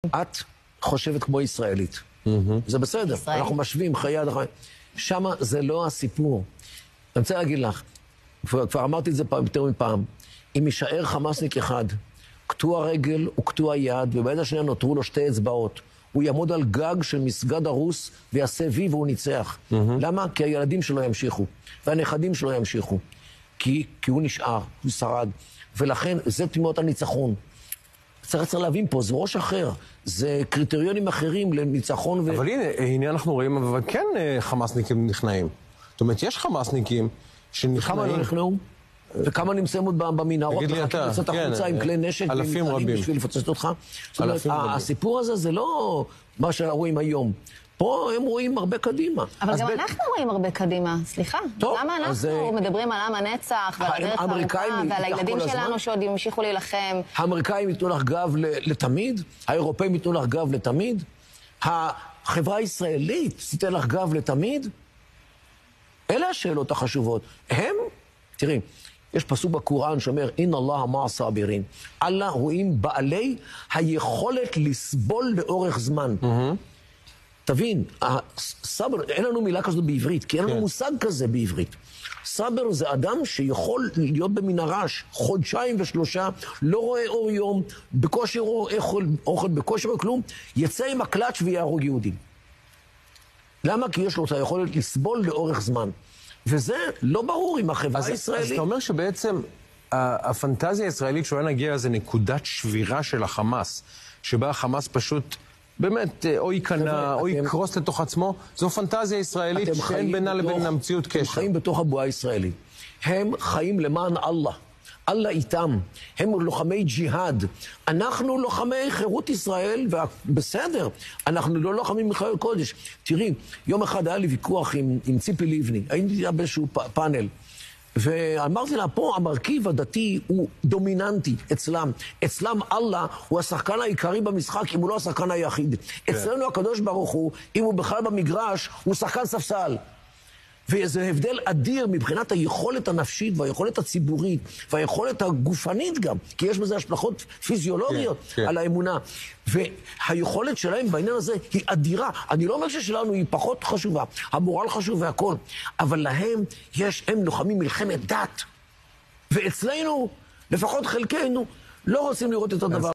את חושבת כמו ישראלית. זה בסדר, אנחנו משווים חיי עד החיים. שם זה לא הסיפור. אני רוצה להגיד לך, כבר אמרתי את זה יותר מפעם, אם יישאר חמאסניק אחד, קטוע רגל וקטוע יד, וביד השנייה נותרו לו שתי אצבעות, הוא יעמוד על גג של מסגד הרוס ויעשה וי והוא ניצח. למה? כי הילדים שלו ימשיכו, והנכדים שלו ימשיכו. כי הוא נשאר, הוא שרד. ולכן זה תמימות הניצחון. צריך להבין פה, זה ראש אחר, זה קריטריונים אחרים לניצחון אבל הנה אנחנו רואים, אבל כן חמאסניקים נכנעים. זאת אומרת, יש חמאסניקים שנכנעים. וכמה לא נכנעו? וכמה נמצאים עוד במנהרות, וחכים לצאת החוצה עם כלי נשק אלפים רבים בשביל לפצצת אותך? זאת אומרת, הסיפור הזה זה לא מה שרואים היום. פה הם רואים הרבה קדימה. אבל גם אנחנו רואים הרבה קדימה, סליחה. למה אנחנו מדברים על עם הנצח ועל הדרך הארוכה ועל הילדים שלנו שעוד ימשיכו להילחם? האמריקאים ייתנו לך גב לתמיד? האירופאים ייתנו לך גב לתמיד? החברה הישראלית תיתן לך גב לתמיד? אלה השאלות החשובות. תראי, יש פסוק בקוראן שאומר, אין אללה מע הסאבירין. אללה הוא עם בעלי היכולת לסבול לאורך זמן. תבין, סבר, אין לנו מילה כזאת בעברית, כי אין לנו מושג כזה בעברית. סבר זה אדם שיכול להיות במנהרה חודשיים ושלושה, לא רואה אור יום, בקושי אוכל, בקושי כלום, יצא עם הקלאץ' ויהרוג יהודים. למה? כי יש לו את היכולת לסבול לאורך זמן. וזה לא ברור עם החברה הישראלית. אז אתה אומר שבעצם הפנטזיה הישראלית שאולי נגיע זה נקודת שבירה של החמאס, שבה החמאס פשוט באמת או ייכנע או יקרוס לתוך עצמו, זו פנטזיה ישראלית שאין בינה לבין המציאות קשר. הם חיים בתוך הבועה הישראלית. הם חיים למען אללה. אללה איתם. הם לוחמי ג'יהאד. אנחנו לוחמי חירות ישראל, ובסדר, אנחנו לא לוחמים מחיל קודש. תראי, יום אחד היה לי ויכוח עם ציפי לבני. הייתי באיזשהו פאנל. ואמרתי לה, פה המרכיב הדתי הוא דומיננטי אצלם. אצלם אללה הוא השחקן העיקרי במשחק, אם הוא לא השחקן היחיד. אצלנו הקדוש ברוך הוא, אם הוא בכלל במגרש, הוא שחקן ספסל. וזה הבדל אדיר מבחינת היכולת הנפשית והיכולת הציבורית והיכולת הגופנית גם, כי יש בזה השלכות פיזיולוגיות על האמונה. והיכולת שלהם בעניין הזה היא אדירה. אני לא אומר ששלנו היא פחות חשובה, המורל חשוב והכל, אבל להם הם לוחמים מלחמת דת. ואצלנו, לפחות חלקנו, לא רוצים לראות את הדבר.